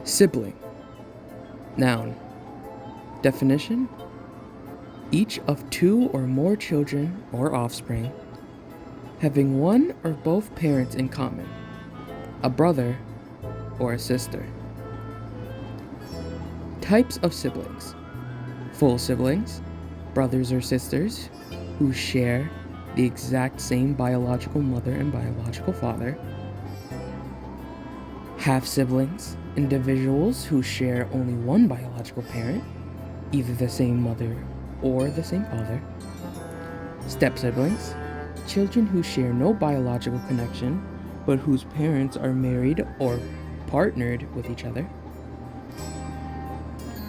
Sibling. Noun. Definition: each of two or more children or offspring having one or both parents in common, a brother or a sister. Types of siblings: full siblings, brothers or sisters who share the exact same biological mother and biological father. Half siblings, individuals who share only one biological parent, either the same mother or the same father. Step siblings, children who share no biological connection, but whose parents are married or partnered with each other.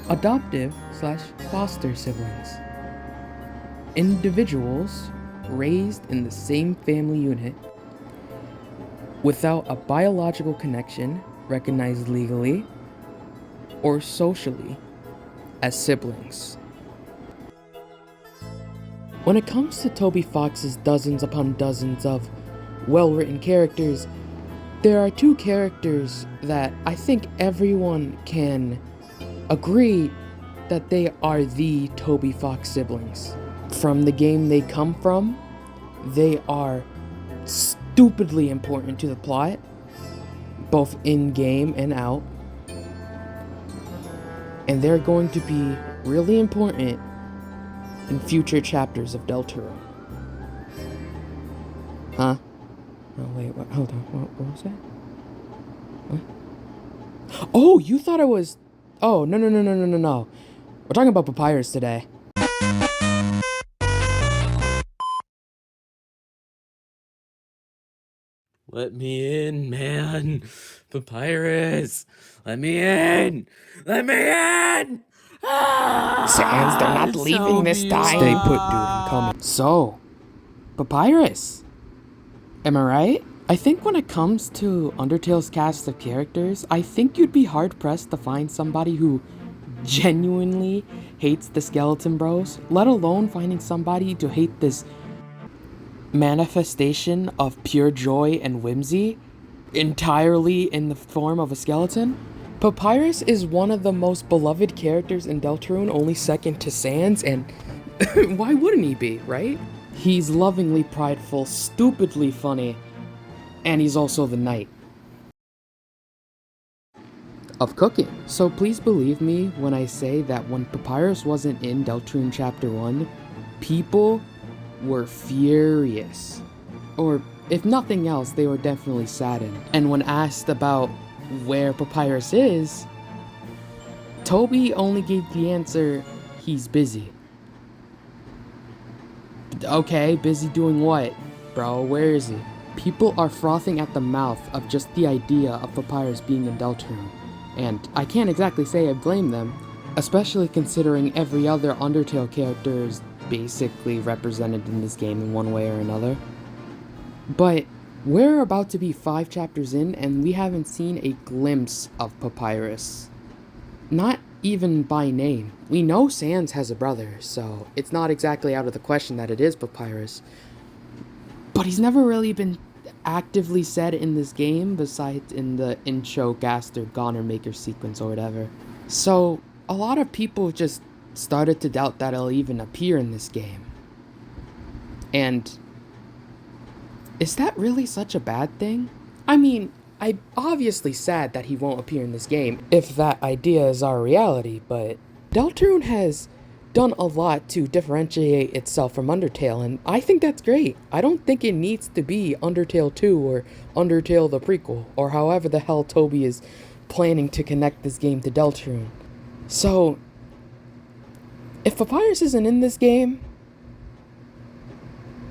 Adoptive/foster siblings, individuals raised in the same family unit without a biological connection recognized legally or socially as siblings. When it comes to Toby Fox's dozens upon dozens of well-written characters, there are two characters that I think everyone can agree that they are the Toby Fox siblings. From the game they come from, they are stupidly important to the plot, both in-game and out. And they're going to be really important in future chapters of Deltarune. Huh? Oh, wait, what? Hold on. What was that? What? Oh, you thought I was... Oh, no. We're talking about Papyrus today. Let me in, man. Papyrus. Let me in. Let me in. Sans, they're not leaving this time. Stay put, dude. I'm coming. So, Papyrus. Am I right? I think when it comes to Undertale's cast of characters, I think you'd be hard-pressed to find somebody who genuinely hates the Skeleton Bros, let alone finding somebody to hate this manifestation of pure joy and whimsy entirely in the form of a skeleton. Papyrus is one of the most beloved characters in Deltarune, only second to Sans, and why wouldn't he be, right? He's lovingly prideful, stupidly funny, and he's also the knight of cooking. So please believe me when I say that when Papyrus wasn't in Deltarune Chapter 1, people were furious. Or, if nothing else, they were definitely saddened. And when asked about where Papyrus is, Toby only gave the answer, he's busy. Okay, busy doing what? Bro, where is he? People are frothing at the mouth of just the idea of Papyrus being in Deltarune. And I can't exactly say I blame them, especially considering every other Undertale character is basically represented in this game in one way or another. But we're about to be 5 chapters in, and we haven't seen a glimpse of Papyrus. Not even by name. We know Sans has a brother, so it's not exactly out of the question that it is Papyrus. But he's never really been actively said in this game, besides in the intro Gaster Goner Maker sequence or whatever. So, a lot of people just started to doubt that he'll even appear in this game. And is that really such a bad thing? I mean, I'm obviously sad that he won't appear in this game, if that idea is our reality, but Deltarune has done a lot to differentiate itself from Undertale, and I think that's great. I don't think it needs to be Undertale 2 or Undertale the prequel, or however the hell Toby is planning to connect this game to Deltarune. So, if Papyrus isn't in this game,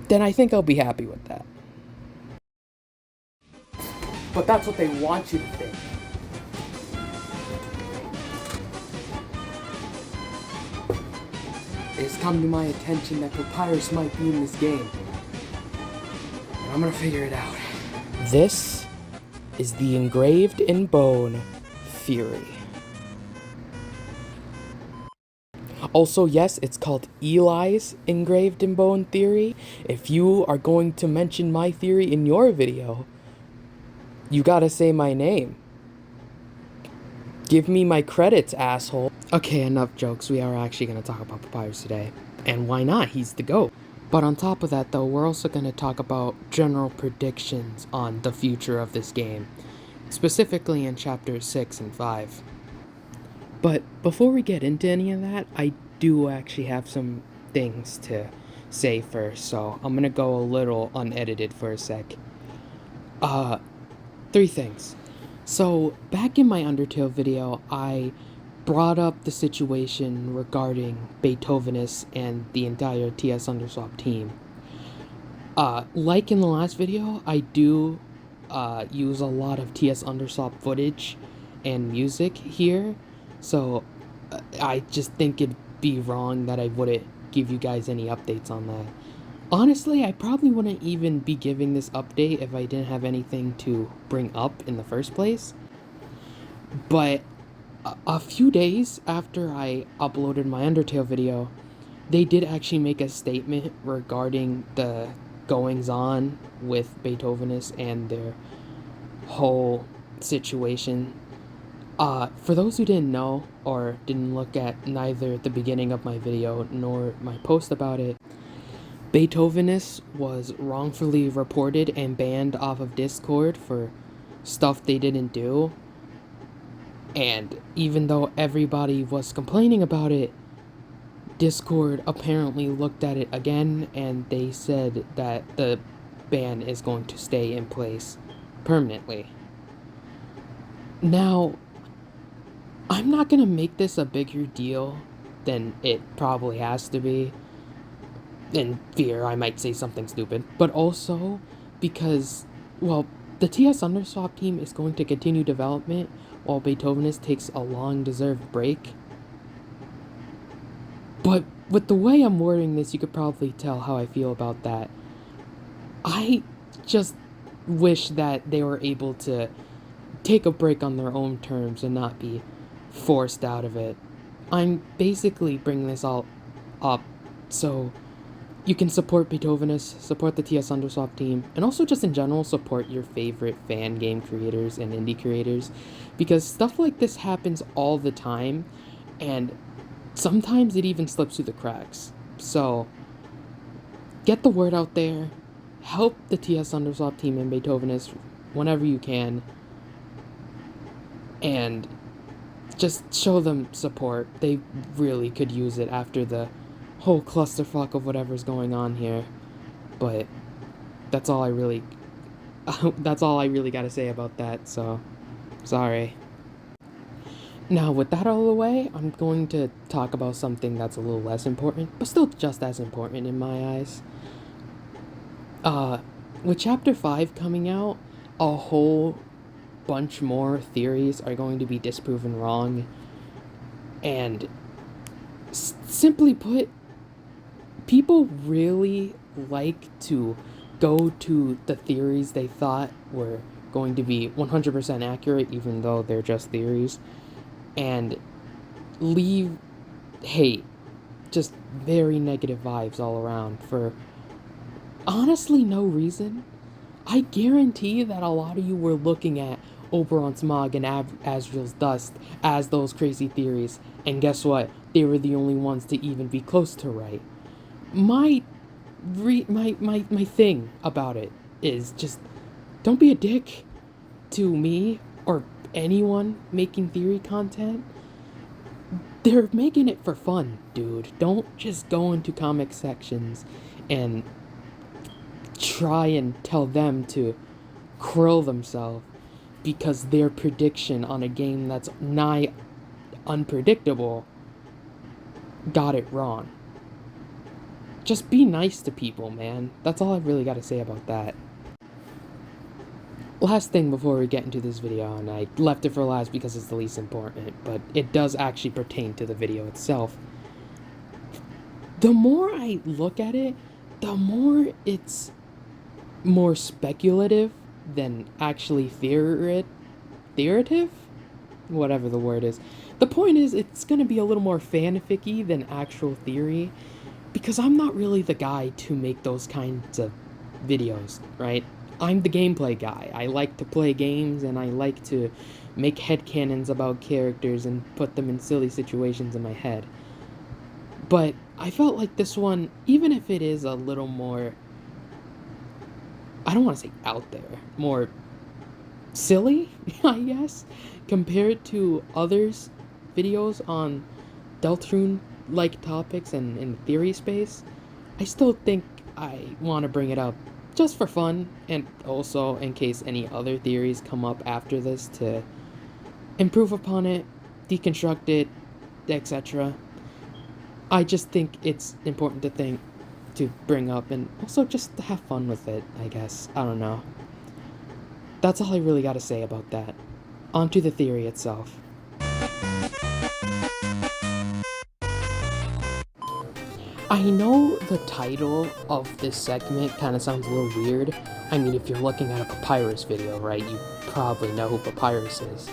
then I think I'll be happy with that. But that's what they want you to think. It's come to my attention that Papyrus might be in this game. And I'm gonna figure it out. This is the engraved in bone theory. Also, yes, it's called ELI'S engraved in bone theory. If you are going to mention my theory in your video, you gotta say my name. Give me my credits, asshole. Okay, enough jokes. We are actually going to talk about Papyrus today. And why not? He's the GOAT. But on top of that, though, we're also going to talk about general predictions on the future of this game, specifically in chapters 6 and 5. But before we get into any of that, I do actually have some things to say first, so I'm going to go a little unedited for a sec. 3 things. So, back in my Undertale video, I brought up the situation regarding Beethovenus and the entire tsunderswap team. Like in the last video, I do use a lot of tsunderswap footage and music here, so I just think it'd be wrong that I wouldn't give you guys any updates on that. Honestly, I probably wouldn't even be giving this update if I didn't have anything to bring up in the first place. But a few days after I uploaded my Undertale video, they did actually make a statement regarding the goings-on with Beethovenus and their whole situation. For those who didn't know or didn't look at neither the beginning of my video nor my post about it, Beethovenus was wrongfully reported and banned off of Discord for stuff they didn't do. And even though everybody was complaining about it, Discord apparently looked at it again and they said that the ban is going to stay in place permanently. Now, I'm not going to make this a bigger deal than it probably has to be. In fear I might say something stupid, but also because, well, the tsunderswap team is going to continue development while Beethovenus takes a long-deserved break. But with the way I'm wording this, you could probably tell how I feel about that. I just wish that they were able to take a break on their own terms and not be forced out of it. I'm basically bringing this all up so you can support Beethovenus, support the tsunderswap team, and also just in general support your favorite fan game creators and indie creators, because stuff like this happens all the time, and sometimes it even slips through the cracks. So, get the word out there, help the tsunderswap team and Beethovenus whenever you can, and just show them support. They really could use it after the whole clusterfuck of whatever's going on here. But that's all I really gotta say about that, so sorry. Now, with that out of the way, I'm going to talk about something that's a little less important, but still just as important in my eyes. With chapter 5 coming out, a whole bunch more theories are going to be disproven wrong, and simply put, people really like to go to the theories they thought were going to be 100% accurate, even though they're just theories, and leave hate, just very negative vibes all around for honestly no reason. I guarantee that a lot of you were looking at Oberon's Smog and Azrael's Dust as those crazy theories, and guess what? They were the only ones to even be close to right. My thing about it is just don't be a dick to me or anyone making theory content. They're making it for fun, dude. Don't just go into comic sections and try and tell them to krill themselves because their prediction on a game that's nigh unpredictable got it wrong. Just be nice to people, man. That's all I've really got to say about that. Last thing before we get into this video, and I left it for last because it's the least important, but it does actually pertain to the video itself. The more I look at it, the more it's more speculative than actually theoretic? Whatever the word is. The point is, it's going to be a little more fanficky than actual theory, because I'm not really the guy to make those kinds of videos, right? I'm the gameplay guy. I like to play games and I like to make headcanons about characters and put them in silly situations in my head. But I felt like this one, even if it is a little more, I don't want to say out there, more silly, I guess, compared to others' videos on Deltarune-like topics and in the theory space, I still think I want to bring it up just for fun, and also in case any other theories come up after this to improve upon it, deconstruct it, etc. I just think it's important to bring up and also just to have fun with it, I guess. I don't know. That's all I really gotta say about that. On to the theory itself. I know the title of this segment kind of sounds a little weird. I mean, if you're looking at a Papyrus video, right, you probably know who Papyrus is.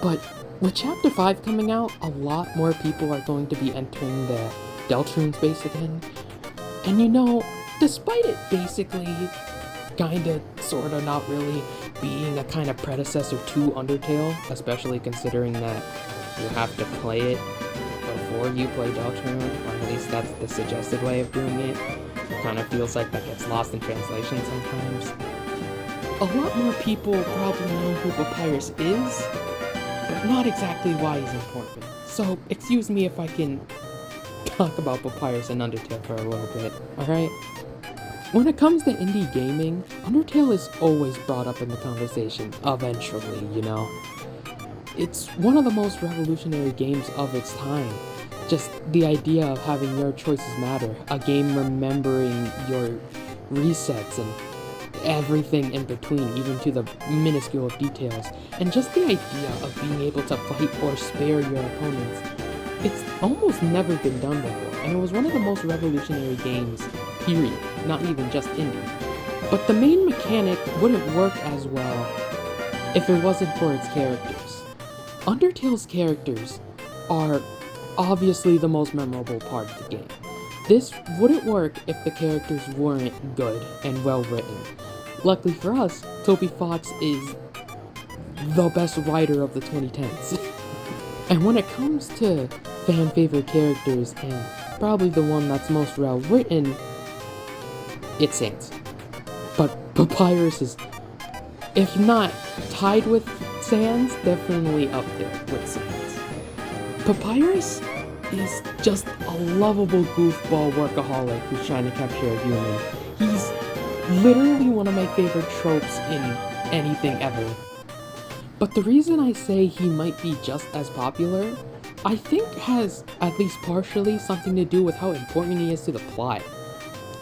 But with Chapter 5 coming out, a lot more people are going to be entering the Deltarune space again. And you know, despite it basically kinda, sorta, not really being a kind of predecessor to Undertale, especially considering that you have to play it before you play Deltarune, or at least that's the suggested way of doing it. It kind of feels like that gets lost in translation sometimes. A lot more people probably know who Papyrus is, but not exactly why he's important. So, excuse me if I can talk about Papyrus and Undertale for a little bit, alright? When it comes to indie gaming, Undertale is always brought up in the conversation, eventually, you know? It's one of the most revolutionary games of its time. Just the idea of having your choices matter, a game remembering your resets and everything in between, even to the minuscule details, and just the idea of being able to fight or spare your opponents. It's almost never been done before, and it was one of the most revolutionary games, period, not even just indie. But the main mechanic wouldn't work as well if it wasn't for its characters. Undertale's characters are obviously the most memorable part of the game. This wouldn't work if the characters weren't good and well written. Luckily for us, Toby Fox is the best writer of the 2010s. And when it comes to fan favorite characters, and probably the one that's most well written, it's Sans. But Papyrus is, if not tied with Sans, definitely up there with Sans. Papyrus is just a lovable goofball workaholic who's trying to capture a human. He's literally one of my favorite tropes in anything ever. But the reason I say he might be just as popular, I think has at least partially something to do with how important he is to the plot.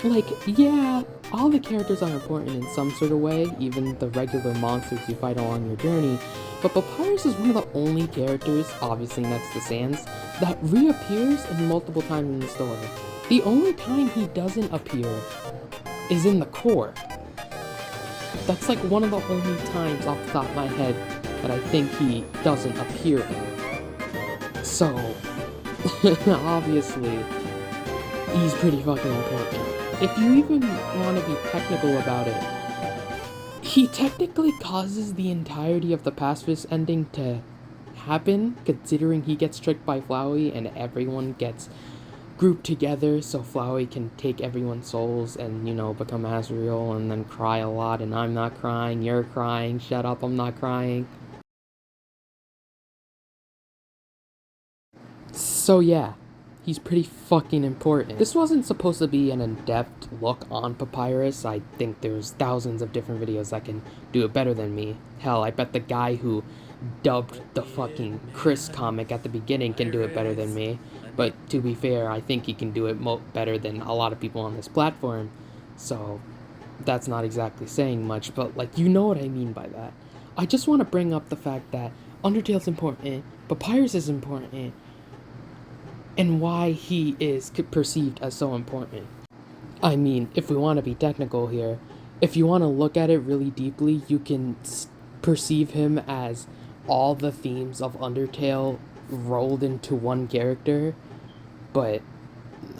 Like, yeah, all the characters are important in some sort of way, even the regular monsters you fight along your journey, but Papyrus is one of the only characters, obviously next to Sans, that reappears in multiple times in the story. The only time he doesn't appear is in the core. That's like one of the only times off the top of my head that I think he doesn't appear in. So, obviously, he's pretty fucking important. If you even want to be technical about it, he technically causes the entirety of the pacifist ending to happen, considering he gets tricked by Flowey and everyone gets grouped together so Flowey can take everyone's souls and, you know, become Asriel and then cry a lot, and I'm not crying, you're crying, shut up, I'm not crying. So yeah, he's pretty fucking important. This wasn't supposed to be an in-depth look on Papyrus. I think there's thousands of different videos that can do it better than me. Hell, I bet the guy who dubbed the fucking Chris comic at the beginning can do it better than me. But to be fair, I think he can do it better than a lot of people on this platform. So that's not exactly saying much, but like, you know what I mean by that. I just want to bring up the fact that Undertale's important, Papyrus is important, and why he is perceived as so important. I mean, if we want to be technical here, if you want to look at it really deeply, you can perceive him as all the themes of Undertale rolled into one character, but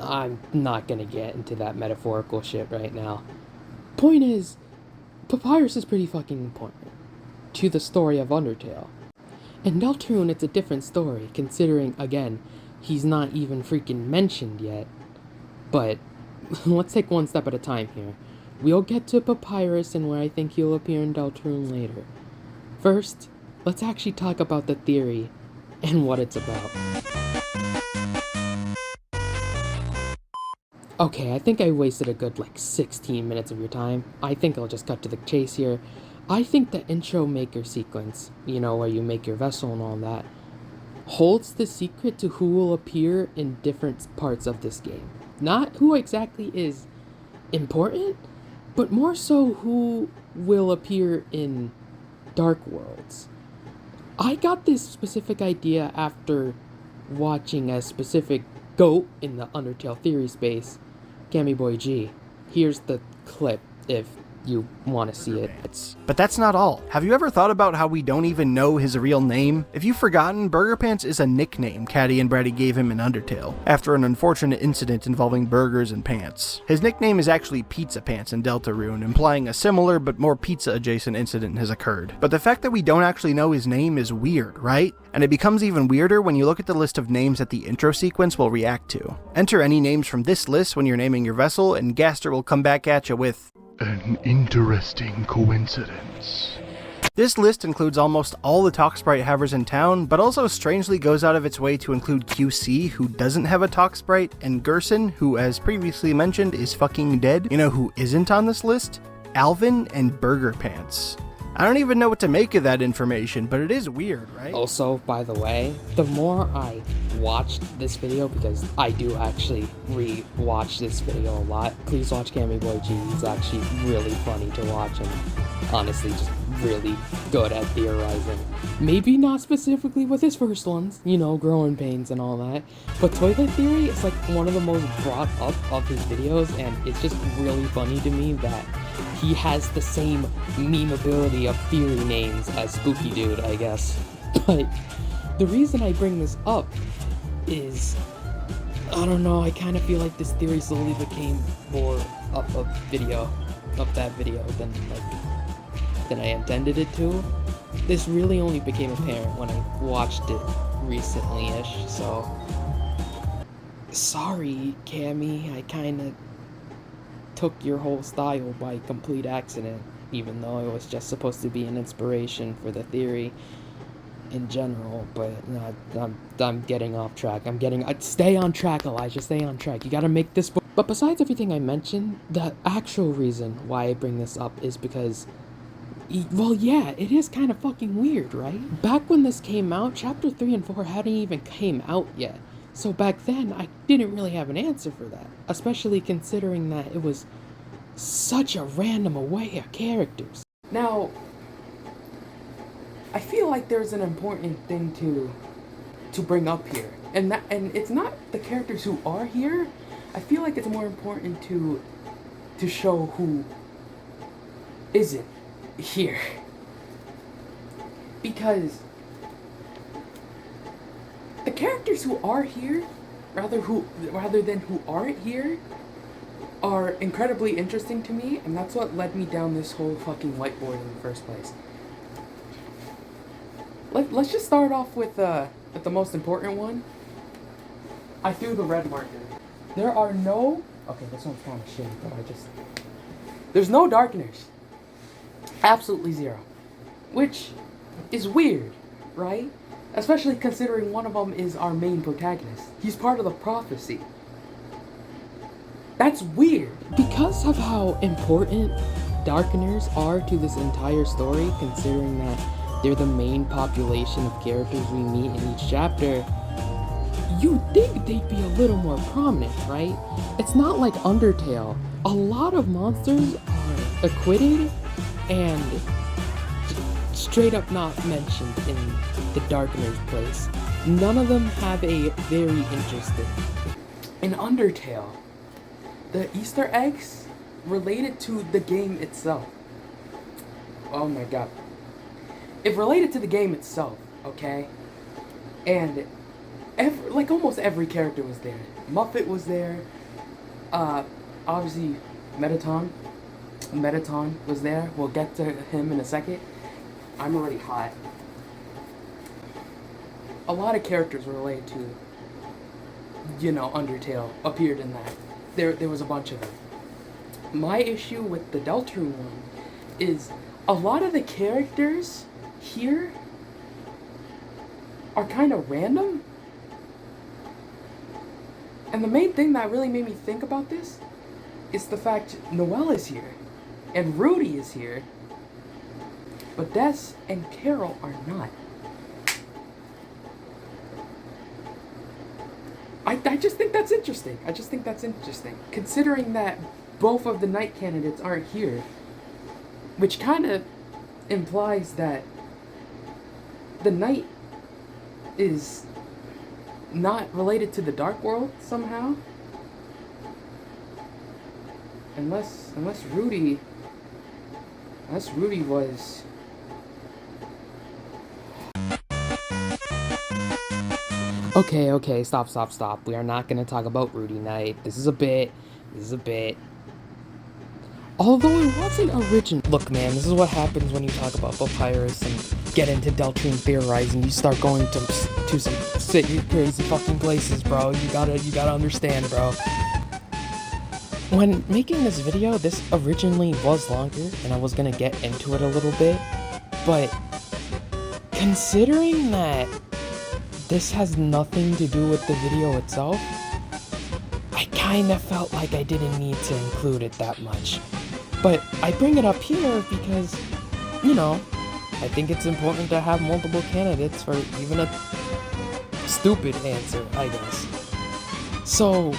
I'm not gonna get into that metaphorical shit right now. Point is, Papyrus is pretty fucking important to the story of Undertale. In Deltarune, it's a different story, considering, again, he's not even freaking mentioned yet. But let's take one step at a time here. We'll get to Papyrus and where I think he'll appear in Deltarune later. First, let's actually talk about the theory and what it's about. Okay, I think I wasted a good 16 minutes of your time. I think I'll just cut to the chase here. I think the intro maker sequence, where you make your vessel and all that, holds the secret to who will appear in different parts of this game. Not who exactly is important, but more so who will appear in Dark Worlds. I got this specific idea after watching a specific GOAT in the Undertale theory space, CammyboiG. Here's the clip if you want to see it. But that's not all. Have you ever thought about how we don't even know his real name? If you've forgotten, Burgerpants is a nickname Caddy and Bratty gave him in Undertale, after an unfortunate incident involving burgers and pants. His nickname is actually Pizza Pants in Deltarune, implying a similar but more pizza-adjacent incident has occurred. But the fact that we don't actually know his name is weird, right? And it becomes even weirder when you look at the list of names that the intro sequence will react to. Enter any names from this list when you're naming your vessel, and Gaster will come back at you with an interesting coincidence. This list includes almost all the Talk Sprite havers in town, but also strangely goes out of its way to include QC, who doesn't have a Talk Sprite, and Gerson, who, as previously mentioned, is fucking dead. You know who isn't on this list? Alvin and Burgerpants. I don't even know what to make of that information, but it is weird, right? Also, by the way, the more I watched this video, because I do actually re-watch this video a lot, please watch CammyboiG. He's actually really funny to watch and honestly just really good at theorizing. Maybe not specifically with his first ones, growing pains and all that, but toilet theory is one of the most brought up of his videos, and it's just really funny to me that he has the same memeability of theory names as Spooky Dude, I guess. But the reason I bring this up is, I don't know, I kind of feel like this theory slowly became more of a video, of that video than I intended it to. This really only became apparent when I watched it recently-ish, so sorry, Cammy, I kind of took your whole style by complete accident, even though it was just supposed to be an inspiration for the theory in general. But I'm getting off track. Stay on track, Elijah, stay on track. You gotta make this book. But besides everything I mentioned, the actual reason why I bring this up is because, well, yeah, it is kind of fucking weird, right? Back when this came out, chapter 3 and 4 hadn't even came out yet. So back then, I didn't really have an answer for that, especially considering that it was such a random array of characters. Now, I feel like there's an important thing to bring up here, and it's not the characters who are here. I feel like it's more important to show who isn't here, because the characters who are here, rather than who aren't here, are incredibly interesting to me, and that's what led me down this whole fucking whiteboard in the first place. Let's just start off with the most important one. I threw the red marker. There are no... Okay, this one's kind of shitty, but there's no darkeners. Absolutely zero. Which is weird, right? Especially considering one of them is our main protagonist. He's part of the prophecy. That's weird. Because of how important Darkeners are to this entire story, considering that they're the main population of characters we meet in each chapter, you'd think they'd be a little more prominent, right? It's not like Undertale. A lot of monsters are acquitted and straight up not mentioned in the Darkener's place. None of them have a very interesting. In Undertale, the Easter eggs related to the game itself. Oh my god. It related to the game itself, okay? And almost every character was there. Muffet was there. Obviously, Metaton. Mettaton was there. We'll get to him in a second. I'm already hot. A lot of characters related to, Undertale appeared in that. There was a bunch of them. My issue with the Deltarune one is a lot of the characters here are kind of random. And the main thing that really made me think about this is the fact Noelle is here and Rudy is here, but Des and Carol are not. I just think that's interesting. Considering that both of the knight candidates aren't here, which kind of implies that the knight is not related to the dark world somehow. Unless Rudy was... Okay, stop. We are not gonna talk about Rudy Knight. This is a bit. Although it wasn't original. Look, man, this is what happens when you talk about Papyrus and get into Deltarune theorizing. You start going to some crazy fucking places, bro. You gotta understand, bro. When making this video, this originally was longer, and I was gonna get into it a little bit, but considering that this has nothing to do with the video itself, I kinda felt like I didn't need to include it that much. But I bring it up here because, I think it's important to have multiple candidates for even a stupid answer, I guess. So,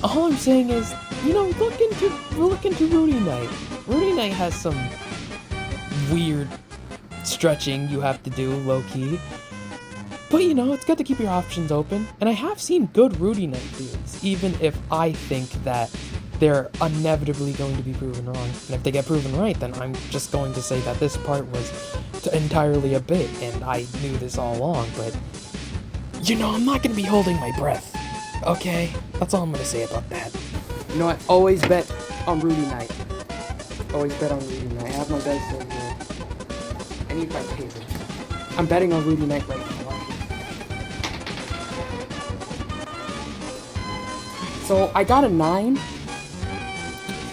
all I'm saying is, look into Rudy Knight. Rudy Knight has some weird stretching you have to do, low-key. But it's good to keep your options open. And I have seen good Rudy Knight theories, even if I think that they're inevitably going to be proven wrong. And if they get proven right, then I'm just going to say that this part was entirely a bit, and I knew this all along, but, I'm not going to be holding my breath, okay? That's all I'm going to say about that. I always bet on Rudy Knight. I have my bets over here. I need my paper. I'm betting on Rudy Knight right now. So, I got a 9.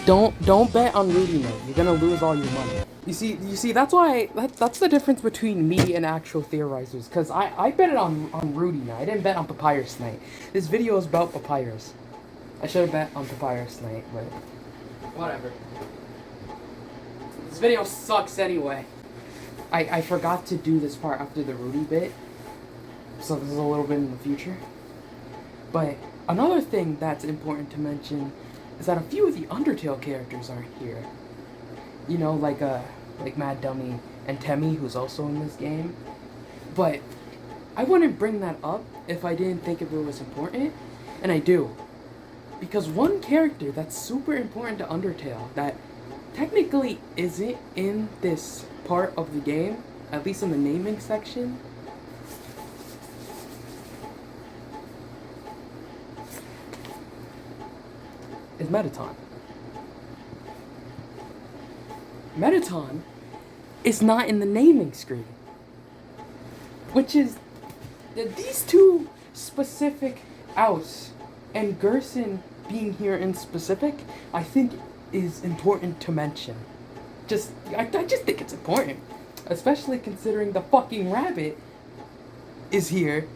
Don't bet on Rudy Knight. You're gonna lose all your money. You see, that's why, that's the difference between me and actual theorizers. Because I bet it on Rudy Knight. I didn't bet on Papyrus Knight. This video is about Papyrus. I should have bet on Papyrus Knight, but whatever. This video sucks anyway. I forgot to do this part after the Rudy bit. So this is a little bit in the future. But another thing that's important to mention is that a few of the Undertale characters aren't here. Like Mad Dummy and Temmie, who's also in this game. But I wouldn't bring that up if I didn't think if it was important, and I do. Because one character that's super important to Undertale that technically isn't in this part of the game, at least in the naming section, is Mettaton. Mettaton is not in the naming screen. Which is, these two specific outs and Gerson being here in specific, I think is important to mention. I just think it's important. Especially considering the fucking rabbit is here.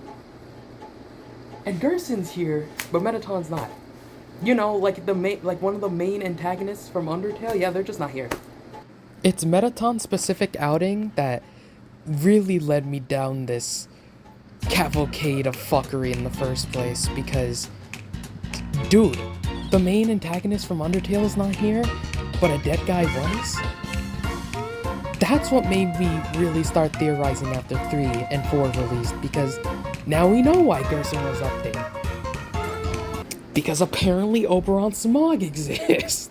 And Gerson's here, but Mettaton's not. Like one of the main antagonists from Undertale, yeah, they're just not here. It's Mettaton's specific outing that really led me down this cavalcade of fuckery in the first place, because, dude, the main antagonist from Undertale is not here, but a dead guy was? That's what made me really start theorizing after 3 and 4 released, because now we know why Gerson was up there. Because apparently Oberon Smog exists.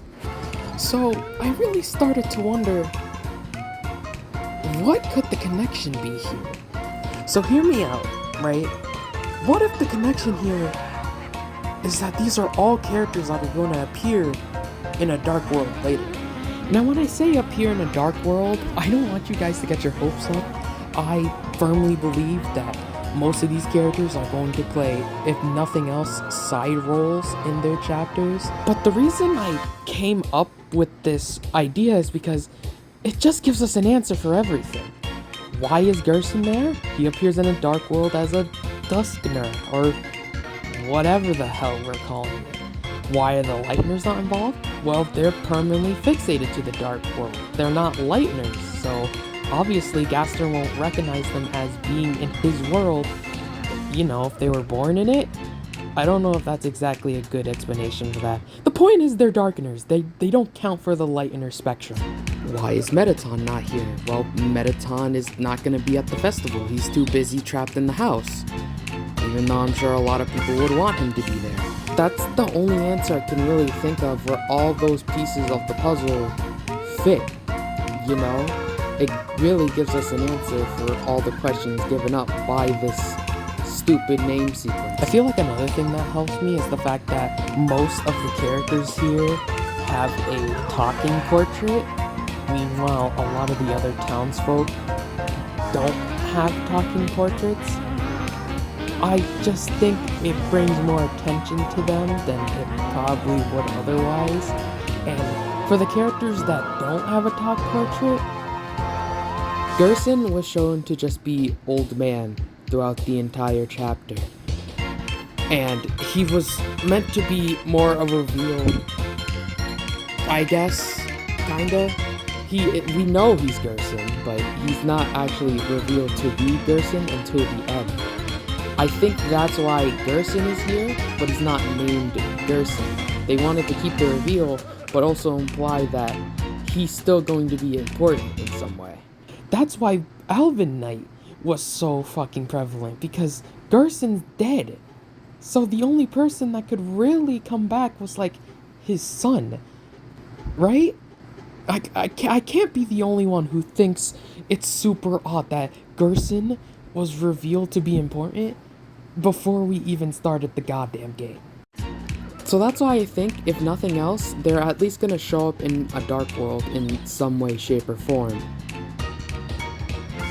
So I really started to wonder, what could the connection be here? So hear me out, right? What if the connection here is that these are all characters that are going to appear in a dark world later? Now when I say appear in a dark world, I don't want you guys to get your hopes up. I firmly believe that most of these characters are going to play, if nothing else, side roles in their chapters. But the reason I came up with this idea is because it just gives us an answer for everything. Why is Gerson there? He appears in a dark world as a Duskner, or whatever the hell we're calling it. Why are the Lighteners not involved? Well, they're permanently fixated to the dark world. They're not Lighteners, so obviously Gaster won't recognize them as being in his world. You know, if they were born in it. I don't know if that's exactly a good explanation for that. The point is they're Darkeners. They don't count for the Lightener spectrum. Why is Metaton not here? Well, Metaton is not going to be at the festival. He's too busy trapped in the house. Even though I'm sure a lot of people would want him to be there. That's the only answer I can really think of where all those pieces of the puzzle fit. You know? It really gives us an answer for all the questions given up by this stupid name sequence. I feel like another thing that helps me is the fact that most of the characters here have a talking portrait. Meanwhile, a lot of the other townsfolk don't have talking portraits. I just think it brings more attention to them than it probably would otherwise. And for the characters that don't have a talk portrait, Gerson was shown to just be old man throughout the entire chapter. And he was meant to be more of a reveal, I guess, kinda. We know he's Gerson, but he's not actually revealed to be Gerson until the end. I think that's why Gerson is here, but he's not named Gerson. They wanted to keep the reveal, but also imply that he's still going to be important in some way. That's why Elven Knight was so fucking prevalent, because Gerson's dead. So the only person that could really come back was like his son, right? I can't be the only one who thinks it's super odd that Gerson was revealed to be important before we even started the goddamn game. So that's why I think, if nothing else, they're at least gonna show up in a dark world in some way, shape, or form.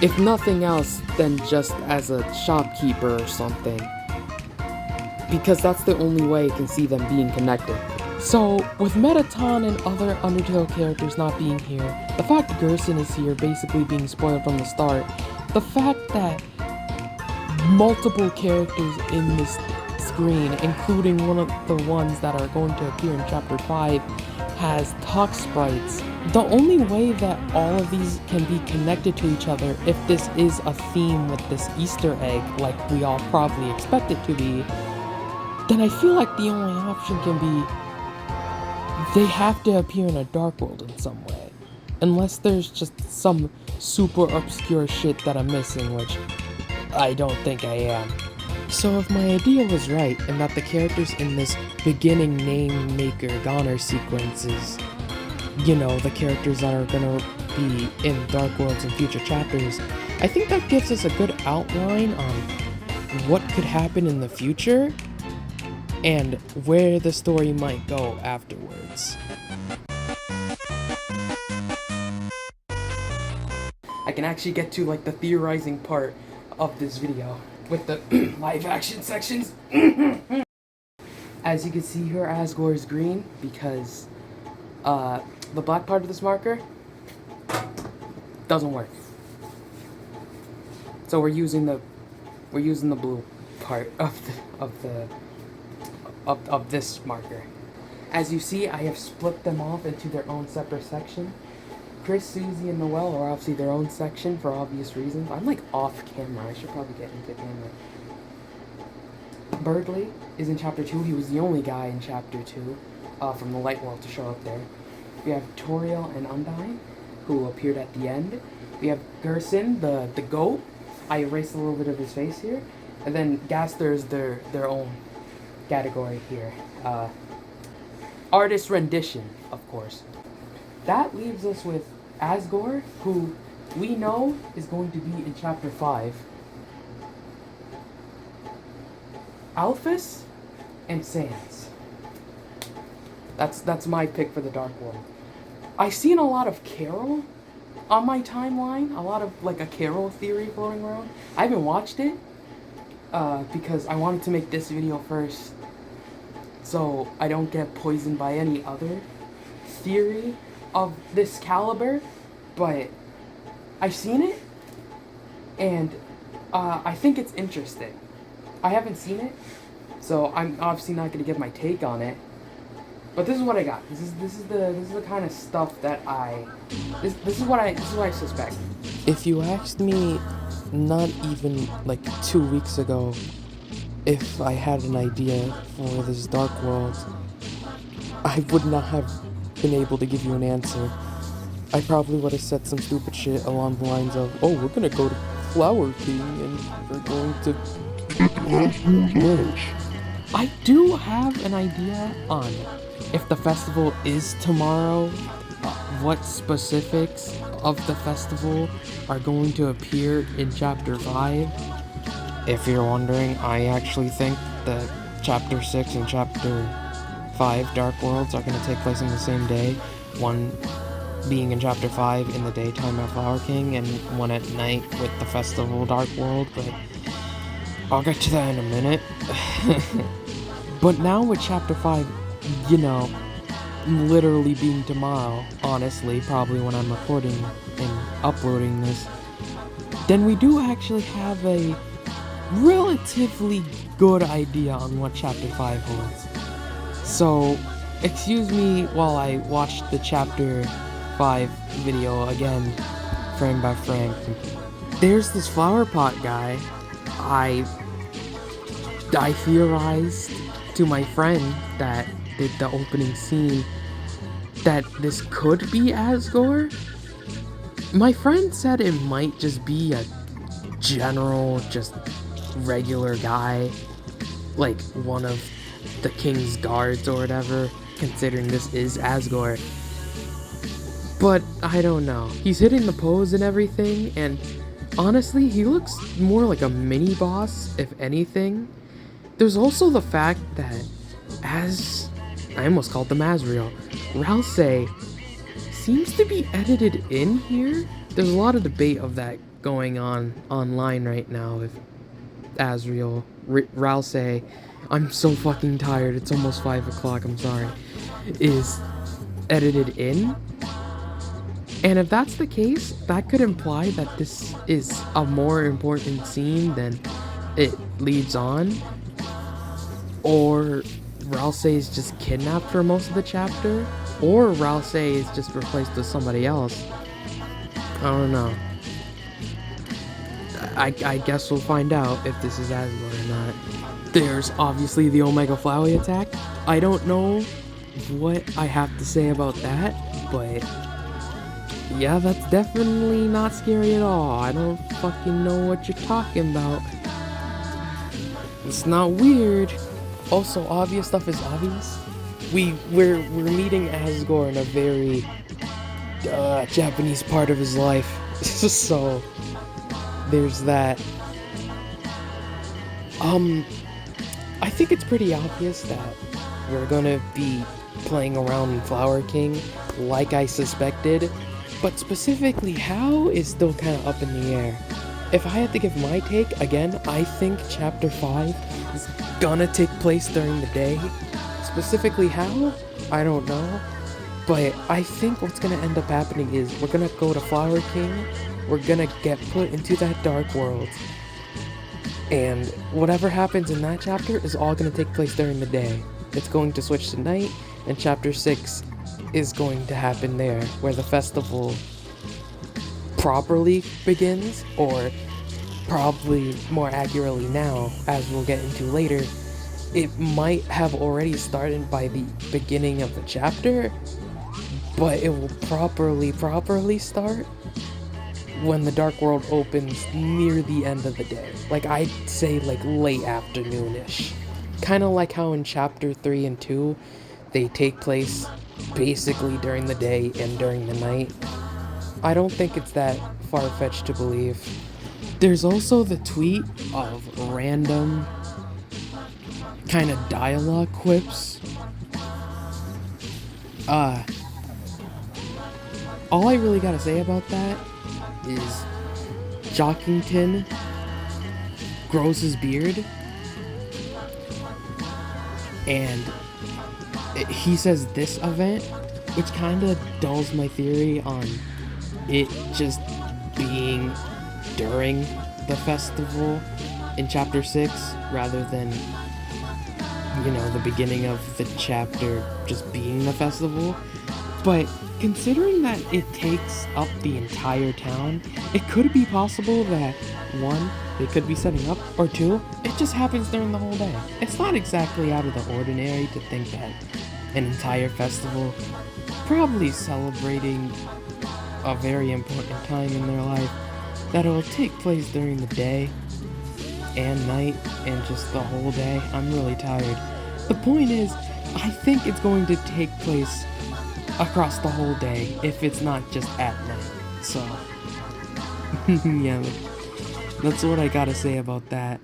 If nothing else, then just as a shopkeeper or something. Because that's the only way I can see them being connected. So, with Metaton and other Undertale characters not being here, the fact Gerson is here basically being spoiled from the start, the fact that multiple characters in this screen, including one of the ones that are going to appear in Chapter 5, has talk sprites. The only way that all of these can be connected to each other, if this is a theme with this Easter egg, like we all probably expect it to be, then I feel like the only option can be they have to appear in a dark world in some way. Unless there's just some super obscure shit that I'm missing, which I don't think I am. So if my idea was right, and that the characters in this beginning name maker goner sequences, you know, the characters that are gonna be in Dark Worlds in future chapters, I think that gives us a good outline on what could happen in the future, and where the story might go afterwards. I can actually get to like the theorizing part of this video with the live action sections. As you can see here, Asgore is green because the black part of this marker doesn't work. So we're using the blue part of this marker. As you see, I have split them off into their own separate section. Chris, Susie, and Noelle are obviously their own section for obvious reasons. I'm like off camera. I should probably get into camera. Berdly is in Chapter 2. He was the only guy in Chapter 2 from the Light World to show up there. We have Toriel and Undyne, who appeared at the end. We have Gerson, the goat. I erased a little bit of his face here. And then Gaster is their own category here. Artist rendition, of course. That leaves us with Asgore, who we know is going to be in Chapter 5. Alphys and Sans. That's my pick for the Dark World. I've seen a lot of Carol on my timeline, a lot of like a Carol theory floating around. I haven't watched it because I wanted to make this video first so I don't get poisoned by any other theory of this caliber, but I've seen it and I think it's interesting. I haven't seen it, so I'm obviously not going to give my take on it. But this is what I got. This is the kind of stuff that this is what I suspect. If you asked me not even like 2 weeks ago if I had an idea for this dark world, I would not have been able to give you an answer. I probably would have said some stupid shit along the lines of, oh, we're gonna go to Flower King and we're going to... I do have an idea on if the festival is tomorrow, what specifics of the festival are going to appear in Chapter 5. If you're wondering, I actually think that Chapter 6 and Chapter 5 Dark Worlds are going to take place on the same day. One being in Chapter 5 in the daytime at Flower King, and one at night with the festival Dark World, but I'll get to that in a minute. But now with Chapter 5, you know, literally being tomorrow, honestly, probably when I'm recording and uploading this, then we do actually have a relatively good idea on what Chapter 5 holds. So, excuse me while I watch the Chapter 5 video again, frame by frame. There's this flower pot guy. I theorized to my friend that did the opening scene that this could be Asgore. My friend said it might just be a general, just regular guy, like one of the king's guards or whatever, considering this is Asgore. But I don't know. He's hitting the pose and everything, and honestly, he looks more like a mini boss, if anything. There's also the fact that I almost called them Asriel. Ralsei seems to be edited in here. There's a lot of debate of that going on online right now with Asriel. Ralsei, I'm so fucking tired, it's almost 5 o'clock, I'm sorry, is edited in. And if that's the case, that could imply that this is a more important scene than it leads on. Or Ralsei is just kidnapped for most of the chapter, or Ralsei is just replaced with somebody else. I don't know. I guess we'll find out if this is Asgore or not. There's obviously the Omega Flowey attack. I don't know what I have to say about that, but yeah, that's definitely not scary at all. I don't fucking know what you're talking about. It's not weird. Also, obvious stuff is obvious. We're meeting Asgore in a very Japanese part of his life. So there's that. I think it's pretty obvious that we're gonna be playing around in Flower King, like I suspected, but specifically how is still kind of up in the air. If I had to give my take, again, I think Chapter 5 is gonna take place during the day. Specifically how? I don't know. But I think what's gonna end up happening is we're gonna go to Flower King, we're gonna get put into that dark world, and whatever happens in that chapter is all gonna take place during the day. It's going to switch to night, and Chapter 6 is going to happen there, where the festival properly begins, or probably more accurately now, as we'll get into later, it might have already started by the beginning of the chapter, but it will properly start when the Dark World opens near the end of the day. Like, I'd say like late afternoonish. Kind of like how in Chapter 3 and 2, they take place basically during the day and during the night. I don't think it's that far-fetched to believe. There's also the tweet of random kind of dialogue quips. all I really gotta say about that is Jockington grows his beard, and he says this event, which kind of dulls my theory on it just being during the festival in chapter 6 rather than, you know, the beginning of the chapter just being the festival. But considering that it takes up the entire town, it could be possible that 1, they could be setting up, or 2, it just happens during the whole day. It's not exactly out of the ordinary to think that an entire festival, probably celebrating a very important time in their life, that it will take place during the day and night and just the whole day. I'm really tired. The point is, I think it's going to take place across the whole day if it's not just at night. So, yeah, that's what I gotta say about that.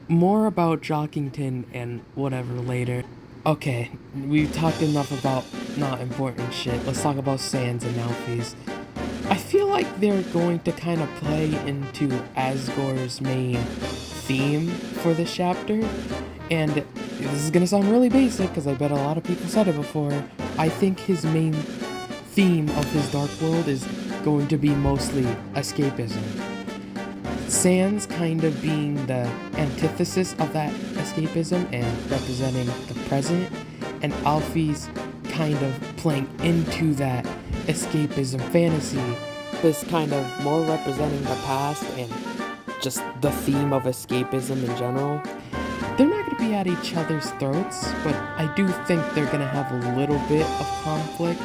More about Jockington and whatever later. Okay, we've talked enough about not important shit. Let's talk about Sans and Alphys. I feel like they're going to kind of play into Asgore's main theme for this chapter, and this is gonna sound really basic because I bet a lot of people said it before. I think his main theme of his Dark World is going to be mostly escapism. Sans kind of being the antithesis of that escapism and representing the present, and Alphys kind of playing into that escapism fantasy, this kind of more representing the past and just the theme of escapism in general. They're not going to be at each other's throats, but I do think they're going to have a little bit of conflict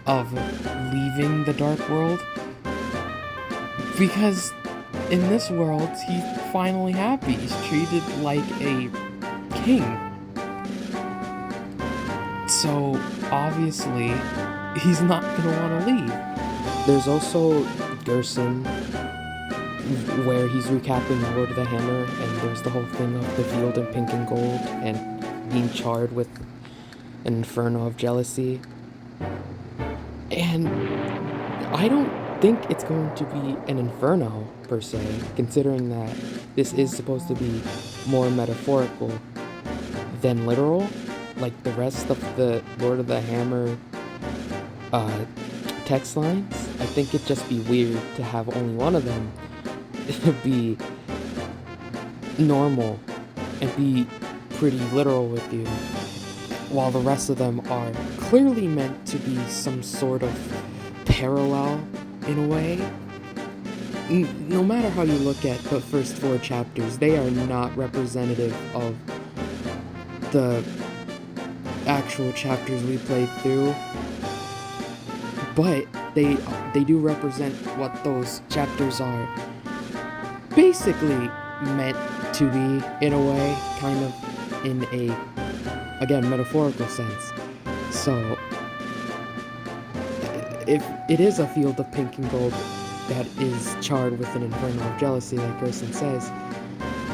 of leaving the Dark World, because in this world, he's finally happy. He's treated like a king. So, obviously, he's not gonna want to leave. There's also Gerson, where he's recapping Lord of the Hammer, and there's the whole thing of the field in pink and gold, and being charred with an inferno of jealousy. And I don't think it's going to be an inferno, per se, considering that this is supposed to be more metaphorical than literal. Like the rest of the Lord of the Hammer text lines, I think it'd just be weird to have only one of them be normal and be pretty literal with you, while the rest of them are clearly meant to be some sort of parallel in a way. No matter how you look at the first 4 chapters, they are not representative of the actual chapters we played through, but they do represent what those chapters are basically meant to be, in a way, kind of in a, again, metaphorical sense. So if it is a field of pink and gold that is charred with an inferno of jealousy, like Gerson says,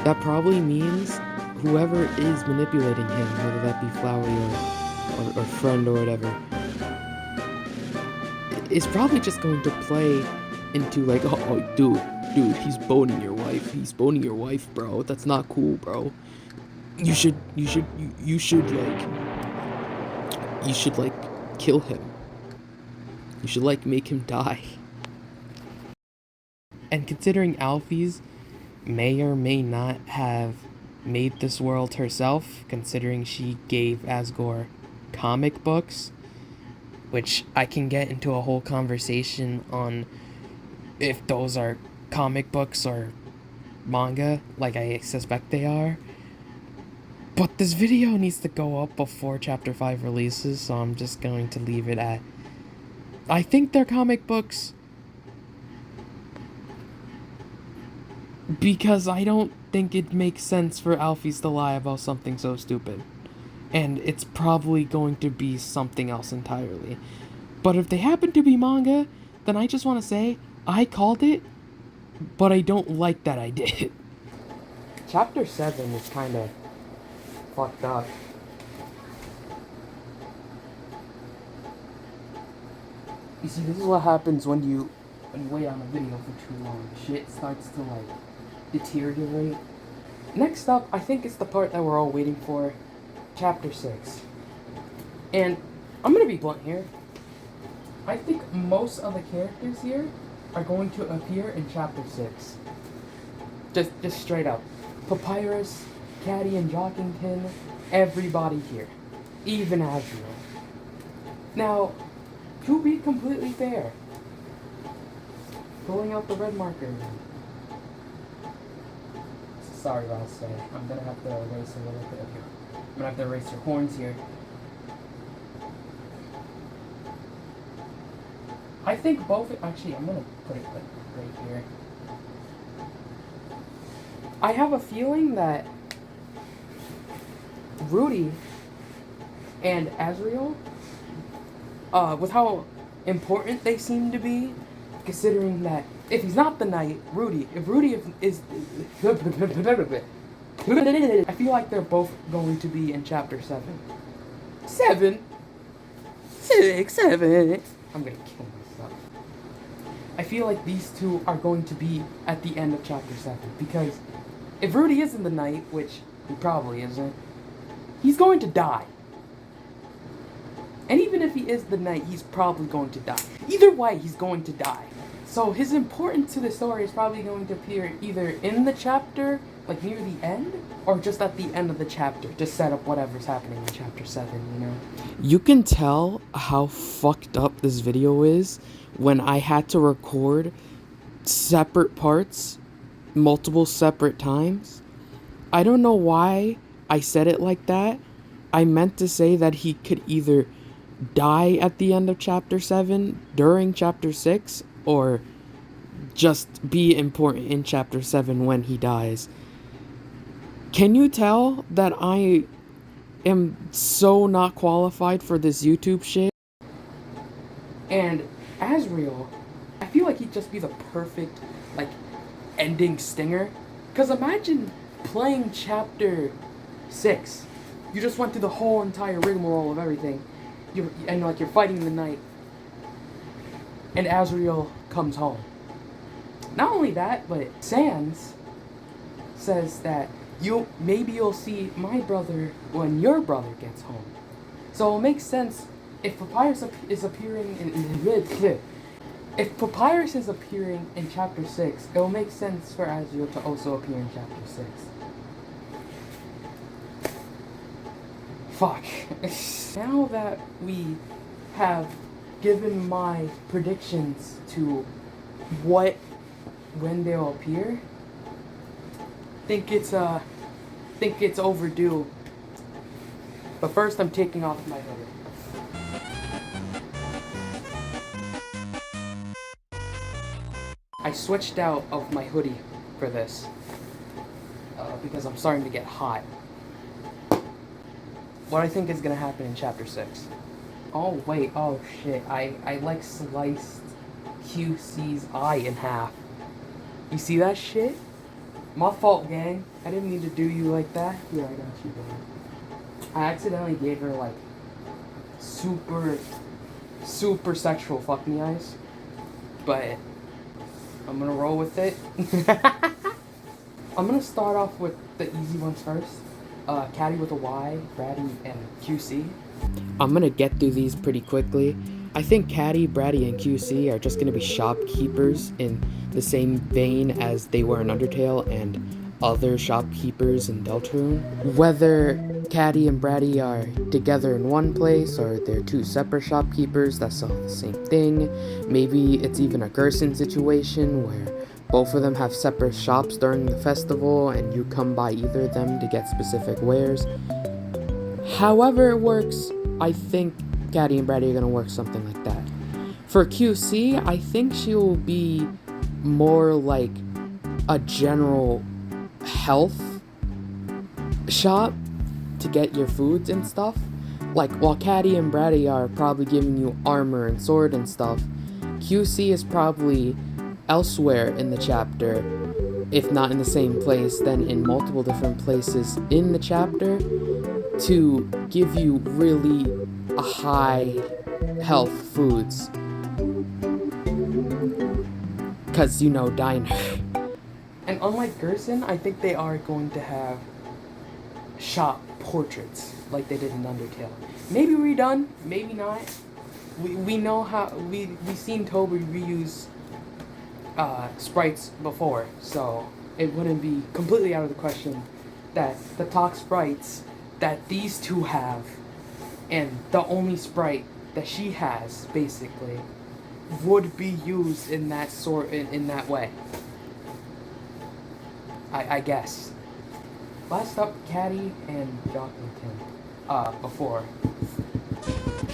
that probably means whoever is manipulating him, whether that be Flowey or friend or whatever, is probably just going to play into like, oh dude, he's boning your wife, bro. That's not cool, bro. You should kill him. You should make him die. And considering Alphys may or may not have made this world herself, considering she gave Asgore comic books, which I can get into a whole conversation on if those are comic books or manga, like I suspect they are. But this video needs to go up before Chapter 5 releases, so I'm just going to leave it at, I think they're comic books, because I don't think it makes sense for Alphys to lie about something so stupid. And it's probably going to be something else entirely. But if they happen to be manga, then I just want to say, I called it, but I don't like that I did. Chapter 7 is kind of fucked up. You see, this is what happens when you wait on a video for too long. Shit starts to like deteriorate. Next up, I think it's the part that we're all waiting for, chapter 6. And I'm gonna be blunt here. I think most of the characters here are going to appear in chapter 6. Just straight up. Papyrus, Caddy and Jockington, everybody here. Even Azrael. Now, to be completely fair, pulling out the red marker again. Sorry, Ross. I'm gonna have to erase a little bit of your. I'm gonna have to erase your horns here. I think both. Actually, I'm gonna put it like right here. I have a feeling that Rudy and Azrael, with how important they seem to be, considering that if he's not the knight, if Rudy is I feel like they're both going to be in chapter 7. 7? 6, 7. I'm gonna kill myself. I feel like these two are going to be at the end of chapter 7, because if Rudy isn't the knight, which he probably isn't, he's going to die. And even if he is the knight, he's probably going to die. Either way, he's going to die. So his importance to the story is probably going to appear either in the chapter, like near the end, or just at the end of the chapter to set up whatever's happening in chapter 7, you know? You can tell how fucked up this video is when I had to record separate parts multiple separate times. I don't know why I said it like that. I meant to say that he could either die at the end of chapter 7 during chapter 6 or just be important in chapter 7 when he dies. Can you tell that I am so not qualified for this YouTube shit? And Azrael, I feel like he'd just be the perfect like ending stinger, because imagine playing chapter 6. You just went through the whole entire rigmarole of everything. You're fighting the knight, and Azrael comes home. Not only that, but Sans says that maybe you'll see my brother when your brother gets home. So it makes sense if Papyrus is appearing if Papyrus is appearing in chapter 6, it will make sense for Azrael to also appear in chapter 6. Fuck. Now that we have given my predictions to when they'll appear, think it's overdue. But first I'm taking off my hoodie. I switched out of my hoodie for this because I'm starting to get hot. What I think is gonna happen in chapter 6. Oh wait, oh shit, I like sliced QC's eye in half. You see that shit? My fault, gang. I didn't mean to do you like that. Yeah, I got you, gang. I accidentally gave her like super sexual fuck me eyes. But I'm gonna roll with it. I'm gonna start off with the easy ones first. Caddy with a Y, Bratty, and QC. I'm gonna get through these pretty quickly. I think Caddy, Bratty, and QC are just gonna be shopkeepers in the same vein as they were in Undertale and other shopkeepers in Deltarune. Whether Caddy and Bratty are together in one place or they're two separate shopkeepers that sell the same thing. Maybe it's even a gerson situation where both of them have separate shops during the festival and you come by either of them to get specific wares. However it works, I think Caddy and Bratty are going to work something like that. For QC, I think she will be more like a general health shop to get your foods and stuff. Like, while Caddy and Bratty are probably giving you armor and sword and stuff, QC is probably elsewhere in the chapter, if not in the same place, then in multiple different places in the chapter to give you really high health foods. Because, you know, diner. And unlike Gerson, I think they are going to have shop portraits like they did in Undertale. Maybe redone, maybe not. We know how we've seen Toby reuse sprites before, so it wouldn't be completely out of the question that the talk sprites that these two have and the only sprite that she has basically would be used in that in that way. I guess. Last up, Caddy and Jockington. Before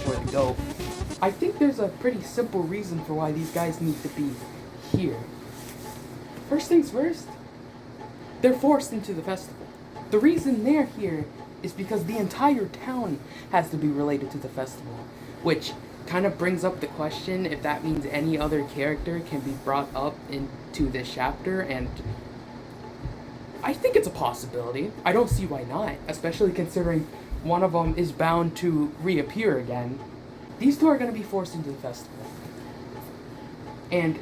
they go, I think there's a pretty simple reason for why these guys need to be here. First things first, they're forced into the festival. The reason they're here is because the entire town has to be related to the festival, which kind of brings up the question if that means any other character can be brought up into this chapter, and I think it's a possibility. I don't see why not, especially considering one of them is bound to reappear again. These two are going to be forced into the festival. And,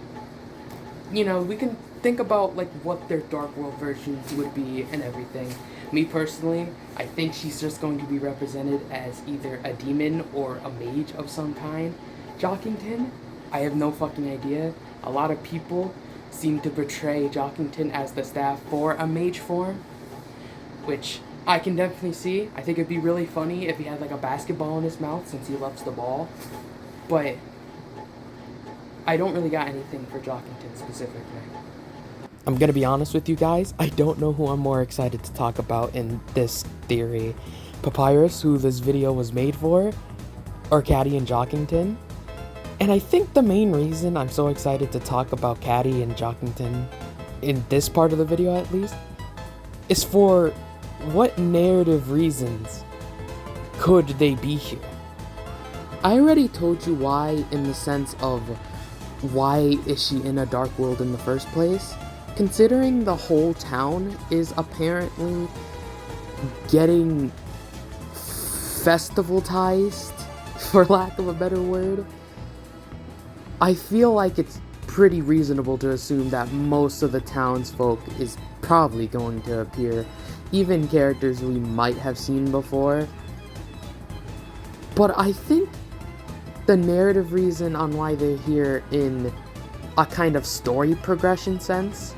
you know, we can think about, like, what their Dark World versions would be and everything. Me personally, I think she's just going to be represented as either a demon or a mage of some kind. Jockington, I have no fucking idea. A lot of people seem to portray Jockington as the staff for a mage form, which I can definitely see. I think it'd be really funny if he had like a basketball in his mouth since he loves the ball, but I don't really got anything for Jockington specifically. I'm gonna be honest with you guys, I don't know who I'm more excited to talk about in this theory. Papyrus, who this video was made for, or Caddy and Jockington. And I think the main reason I'm so excited to talk about Caddy and Jockington, in this part of the video at least, is for what narrative reasons could they be here? I already told you why, in the sense of why is she in a dark world in the first place? Considering the whole town is apparently getting festivalized, for lack of a better word, I feel like it's pretty reasonable to assume that most of the townsfolk is probably going to appear, even characters we might have seen before. But I think the narrative reason on why they're here in a kind of story progression sense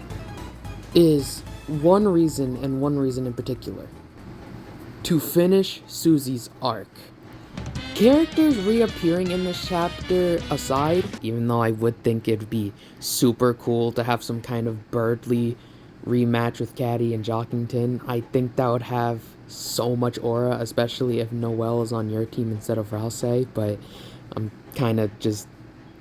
is one reason, and one reason in particular: to finish Susie's arc. Characters reappearing in this chapter aside, even though I would think it'd be super cool to have some kind of Birdly rematch with Caddy and Jockington, I think that would have so much aura, especially if Noelle is on your team instead of Rousey, but I'm kind of just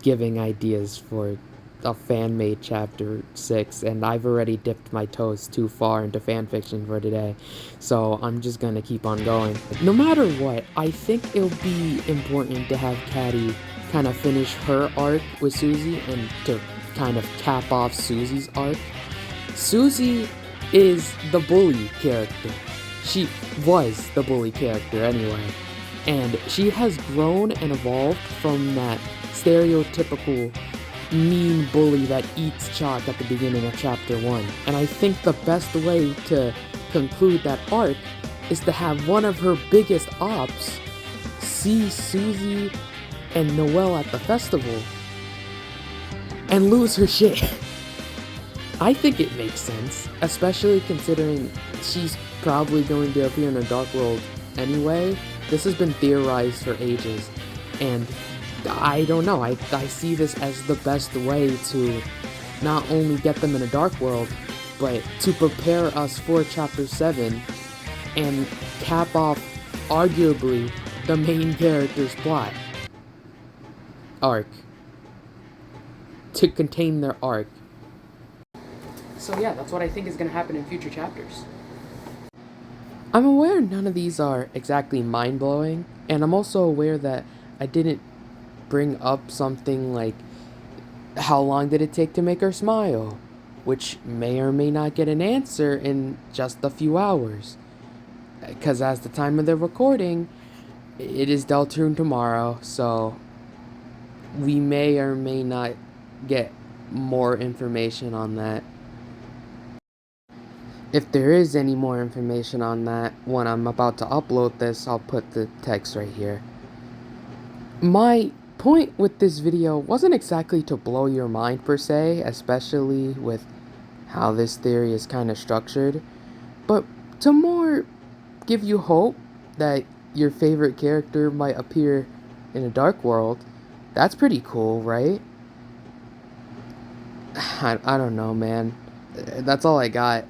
giving ideas for a fan-made chapter 6, and I've already dipped my toes too far into fanfiction for today, so I'm just gonna keep on going. No matter what, I think it'll be important to have Caddy kind of finish her arc with Susie and to kind of cap off Susie's arc. Susie is the bully character. She was the bully character anyway, and she has grown and evolved from that stereotypical mean bully that eats chalk at the beginning of chapter 1. And I think the best way to conclude that arc is to have one of her biggest ops see Susie and Noelle at the festival and lose her shit. I think it makes sense, especially considering she's probably going to appear in a dark world anyway. This has been theorized for ages, and I don't know, I see this as the best way to not only get them in a dark world, but to prepare us for chapter 7 and cap off arguably the main character's plot arc, to contain their arc. So yeah, that's what I think is going to happen in future chapters. I'm aware none of these are exactly mind-blowing, and I'm also aware that I didn't bring up something like how long did it take to make her smile, which may or may not get an answer in just a few hours, because as the time of the recording, it is Deltarune tomorrow, so we may or may not get more information on that. If there is any more information on that, when I'm about to upload this, I'll put the text right here. My point with this video wasn't exactly to blow your mind per se, especially with how this theory is kind of structured, but to more give you hope that your favorite character might appear in a dark world. That's pretty cool, right? I don't know, man. That's all I got.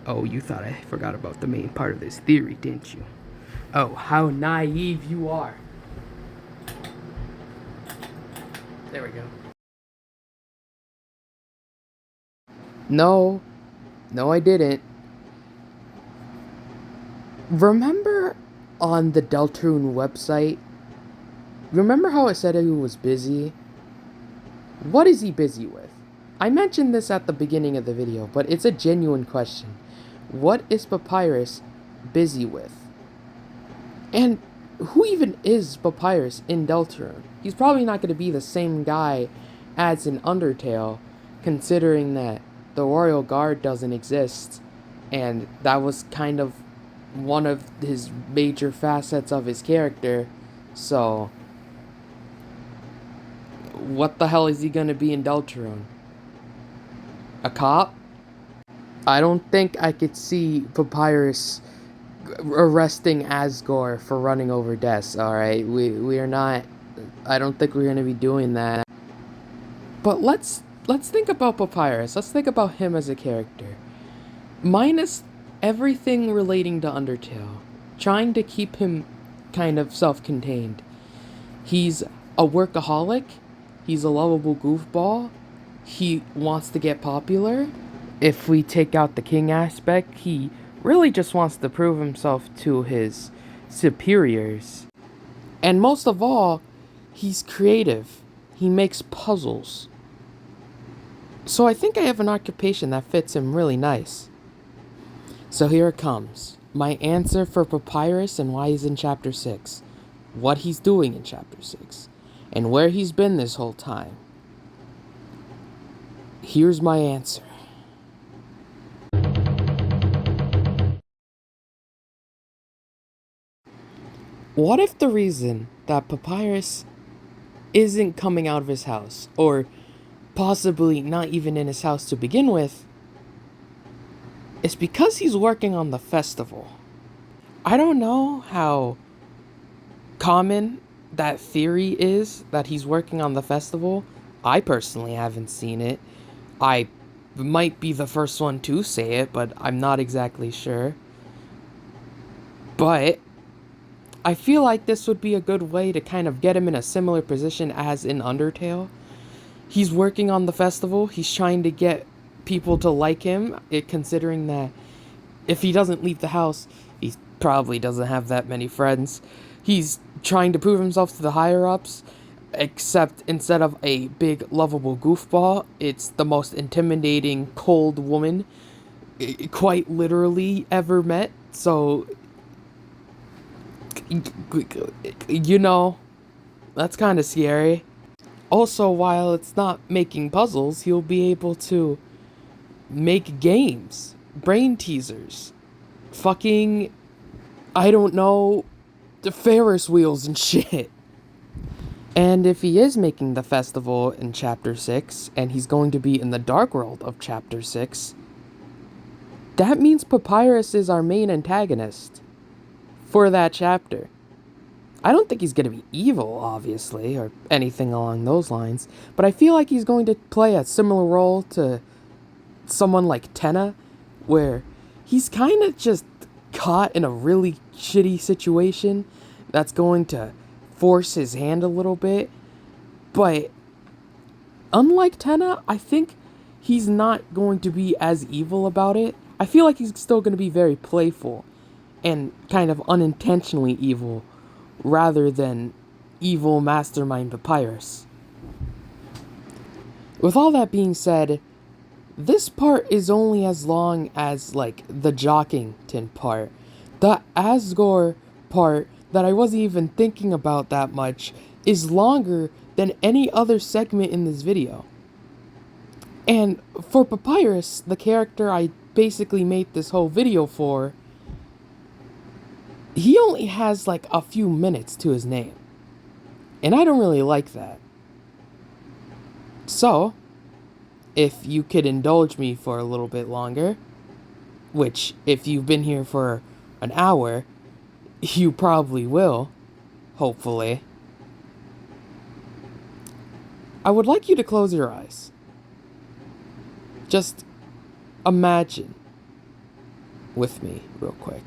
Oh, you thought I forgot about the main part of this theory, didn't you? Oh, how naive you are. There we go. No, I didn't. Remember on the Deltarune website, remember how it said he was busy? What is he busy with? I mentioned this at the beginning of the video, but it's a genuine question. What is Papyrus busy with? And who even is Papyrus in Deltarune? He's probably not going to be the same guy as in Undertale, considering that the Royal Guard doesn't exist, and that was kind of one of his major facets of his character. So what the hell is he going to be in Deltarune? A cop? I don't think I could see Papyrus arresting Asgore for running over desks, alright? We are not... I don't think we're going to be doing that. But let's think about Papyrus. Let's think about him as a character. Minus everything relating to Undertale. Trying to keep him kind of self-contained. He's a workaholic. He's a lovable goofball. He wants to get popular. If we take out the king aspect, he really just wants to prove himself to his superiors. And most of all, he's creative. He makes puzzles. So I think I have an occupation that fits him really nice. So here it comes. My answer for Papyrus and why he's in Chapter 6. What he's doing in Chapter 6. And where he's been this whole time. Here's my answer. What if the reason that Papyrus isn't coming out of his house, or possibly not even in his house to begin with, is because he's working on the festival? I don't know how common that theory is that he's working on the festival. I personally haven't seen it. I might be the first one to say it, but I'm not exactly sure. But I feel like this would be a good way to kind of get him in a similar position as in Undertale. He's working on the festival. He's trying to get people to like him, considering that if he doesn't leave the house, he probably doesn't have that many friends. He's trying to prove himself to the higher-ups, except instead of a big, lovable goofball, it's the most intimidating, cold woman quite literally ever met. So, you know, that's kind of scary. Also, while it's not making puzzles, he'll be able to make games, brain teasers, fucking, I don't know, the Ferris wheels and shit. And if he is making the festival in Chapter 6, and he's going to be in the Dark World of Chapter 6, that means Papyrus is our main antagonist for that chapter. I don't think he's going to be evil, obviously, or anything along those lines, but I feel like he's going to play a similar role to someone like Tenna, where he's kind of just caught in a really shitty situation that's going to force his hand a little bit. But unlike Tenna, I think he's not going to be as evil about it. I feel like he's still going to be very playful and kind of unintentionally evil, rather than evil mastermind Papyrus. With all that being said, this part is only as long as, like, the Jockington part. The Asgore part that I wasn't even thinking about that much is longer than any other segment in this video. And for Papyrus, the character I basically made this whole video for, he only has like a few minutes to his name. And I don't really like that. So, if you could indulge me for a little bit longer, which if you've been here for an hour, you probably will, hopefully. I would like you to close your eyes. Just imagine with me real quick.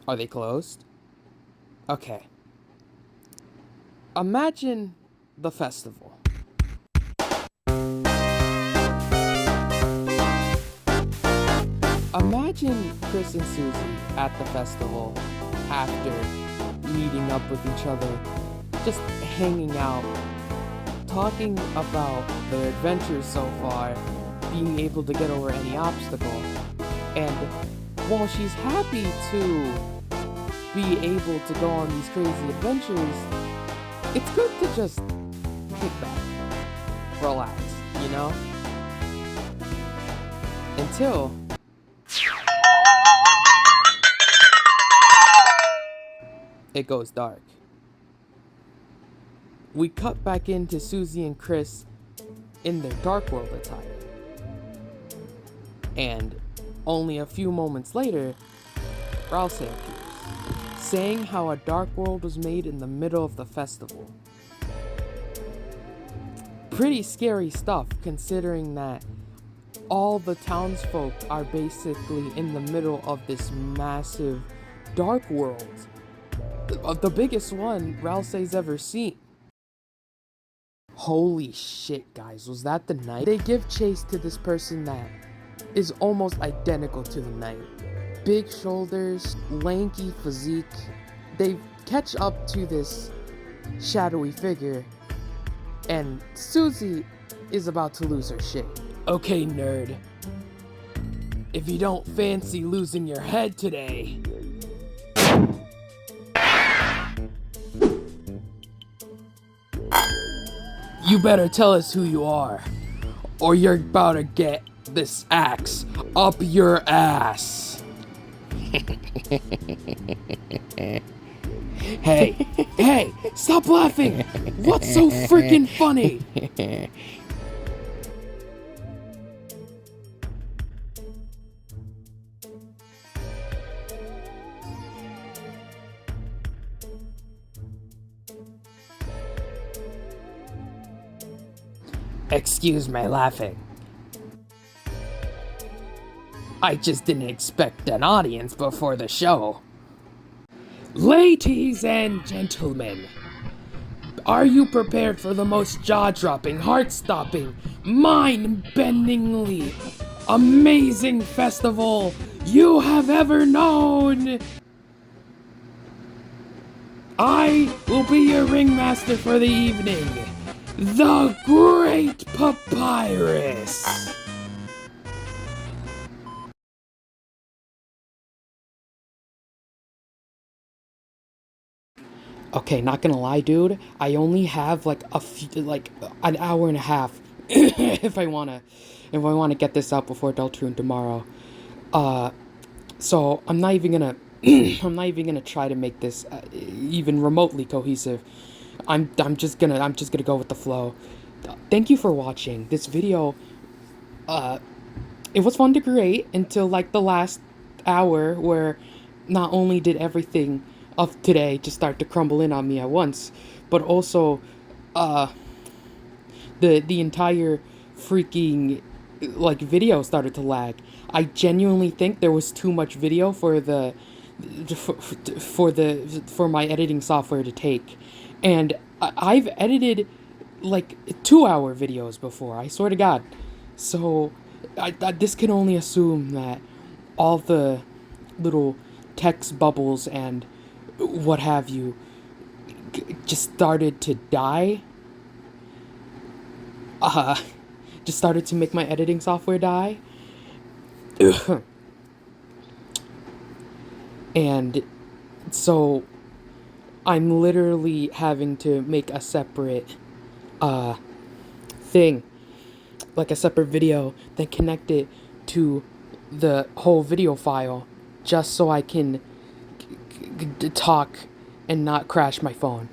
Are they closed? Okay. Imagine the festival. Imagine Chris and Susie at the festival after meeting up with each other, just hanging out, talking about their adventures so far, being able to get over any obstacle. And while she's happy to be able to go on these crazy adventures, it's good to just kick back, relax, you know? Until it goes dark. We cut back into Susie and Chris in their Dark World attire. And only a few moments later, Ravsay appears, saying how a Dark World was made in the middle of the festival. Pretty scary stuff, considering that all the townsfolk are basically in the middle of this massive Dark World. The biggest one Ravsay's ever seen. Holy shit, guys, was that the knight? They give chase to this person that is almost identical to the knight. Big shoulders, lanky physique. They catch up to this shadowy figure, and Susie is about to lose her shit. Okay, nerd. If you don't fancy losing your head today, you better tell us who you are, or you're about to get this axe up your ass. Hey, stop laughing! What's so freaking funny? Excuse my laughing. I just didn't expect an audience before the show. Ladies and gentlemen, are you prepared for the most jaw-dropping, heart-stopping, mind-bendingly amazing festival you have ever known? I will be your ringmaster for the evening, the Great Papyrus. Okay, not gonna lie, dude. I only have like an hour and a half if I wanna get this out before Deltarune tomorrow. So I'm not even gonna try to make this even remotely cohesive. I'm just gonna go with the flow. Thank you for watching this video. It was fun to create until like the last hour, where not only did everything of today just start to crumble in on me at once, but also the entire freaking like video started to lag. I genuinely think there was too much video for my editing software to take, and I've edited like 2-hour videos before, I swear to God. So this can only assume that all the little text bubbles and what have you just started to die. just started to make my editing software die. And so I'm literally having to make a separate thing, like a separate video, then connect it to the whole video file just so I can talk and not crash my phone.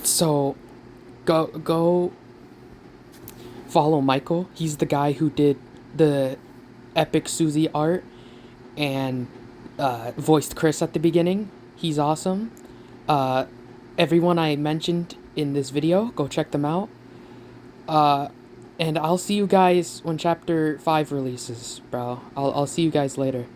So go follow Michael. He's the guy who did the epic Susie art and voiced Chris at the beginning. He's awesome. Everyone I mentioned in this video, go check them out. And I'll see you guys when chapter 5 releases, bro. I'll see you guys later.